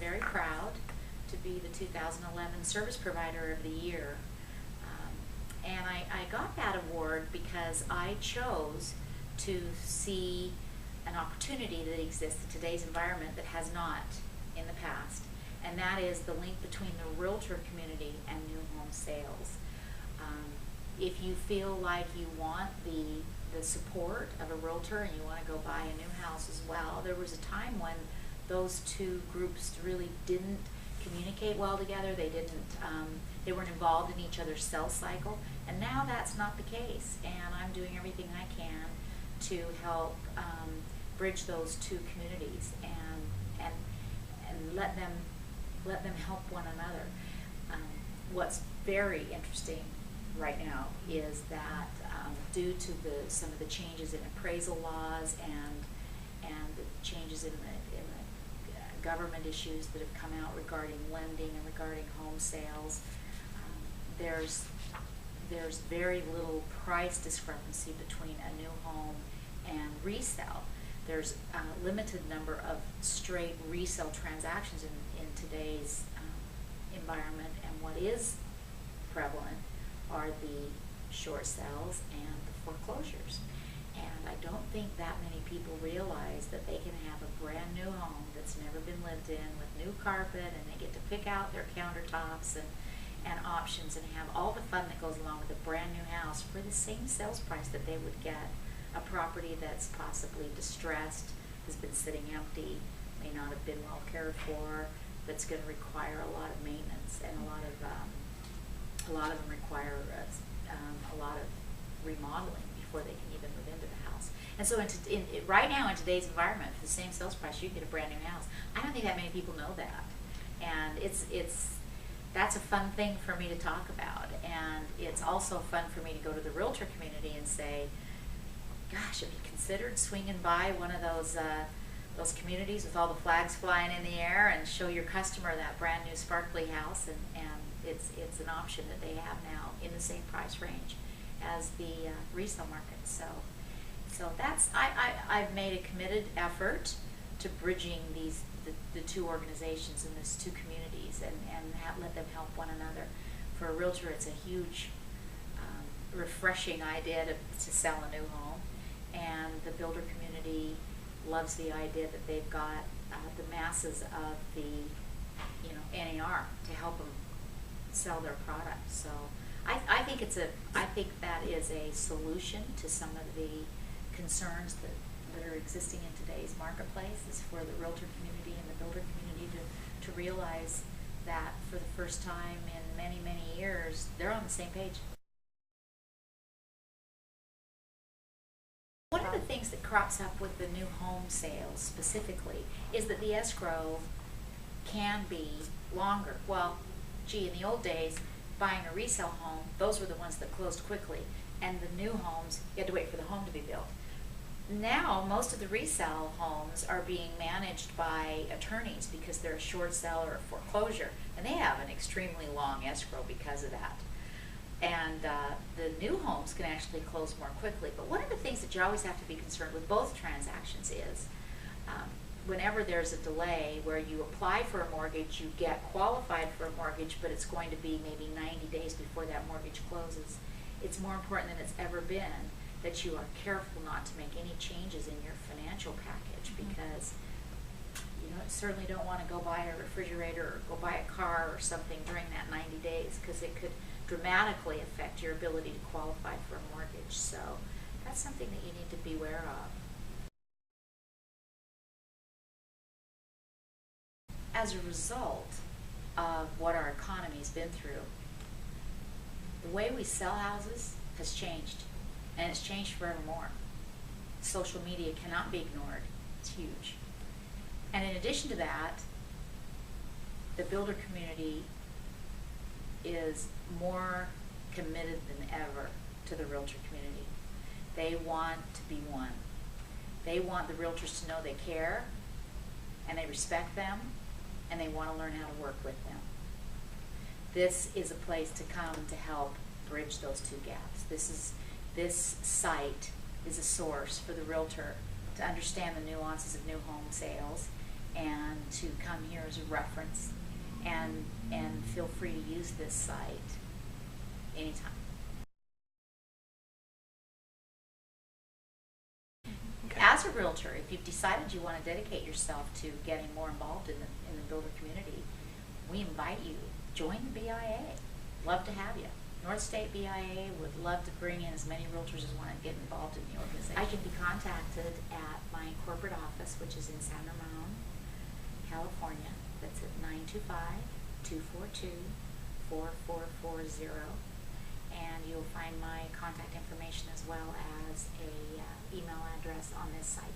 very proud to be the 2011 Service Provider of the Year. And I got that award because I chose to see an opportunity that exists in today's environment that has not in the past, and that is the link between the realtor community and new home sales. If you feel like you want the support of a realtor and you want to go buy a new house as well, there was a time when those two groups really didn't communicate well together. They weren't involved in each other's sales cycle, and now that's not the case, and I'm doing everything I can to help bridge those two communities and let them help one another. What's very interesting right now is that due to some of the changes in appraisal laws and the changes in the government issues that have come out regarding lending and regarding home sales, there's very little price discrepancy between a new home and resale. There's a limited number of straight resale transactions in today's environment, and what is prevalent are the short sales and the foreclosures. And I don't think that many people realize that they can have a brand new home that's never been lived in with new carpet, and they get to pick out their countertops and options and have all the fun that goes along with a brand new house for the same sales price that they would get a property that's possibly distressed, has been sitting empty, may not have been well cared for, that's going to require a lot of maintenance, and a lot of them require a lot of remodeling before they can even move into the house. And so right now in today's environment, for the same sales price, you can get a brand new house. I don't think that many people know that, and that's a fun thing for me to talk about. And it's also fun for me to go to the realtor community and say, gosh, have you considered swinging by one of those communities with all the flags flying in the air and show your customer that brand new sparkly house? And it's an option that they have now in the same price range as the resale market. So that's I've made a committed effort to bridging the two organizations and these two communities and let them help one another. For a realtor, it's a huge refreshing idea to sell a new home, and the builder community loves the idea that they've got the masses of the NAR to help them sell their product. So I think that is a solution to some of the concerns that are existing in today's marketplace, is for the realtor community and the builder community to realize that for the first time in many, many years, they're on the same page. One of the things that crops up with the new home sales specifically is that the escrow can be longer. Well, gee, in the old days, buying a resale home, those were the ones that closed quickly, and the new homes, you had to wait for the home to be built. Now, most of the resale homes are being managed by attorneys because they're a short sale or a foreclosure, and they have an extremely long escrow because of that. And the new homes can actually close more quickly. But one of the things that you always have to be concerned with both transactions is whenever there's a delay where you apply for a mortgage, you get qualified for a mortgage, but it's going to be maybe 90 days before that mortgage closes. It's more important than it's ever been that you are careful not to make any changes in your financial package, because you certainly don't want to go buy a refrigerator or go buy a car or something during that 90 days, because it could dramatically affect your ability to qualify for a mortgage. So that's something that you need to be aware of. As a result of what our economy's been through, the way we sell houses has changed, and it's changed forevermore. Social media cannot be ignored. It's huge. And in addition to that, the builder community is more committed than ever to the realtor community. They want to be one. They want the realtors to know they care, and they respect them, and they want to learn how to work with them. This is a place to come to help bridge those two gaps. This site is a source for the realtor to understand the nuances of new home sales and to come here as a reference, and feel free to use this site anytime. Okay. As a realtor, if you've decided you want to dedicate yourself to getting more involved in the builder community, we invite you, join the BIA. Love to have you. North State BIA would love to bring in as many realtors as want to get involved in the organization. I can be contacted at my corporate office, which is in San Ramon, California. That's at 925-242-4440. And you'll find my contact information as well as a email address on this site.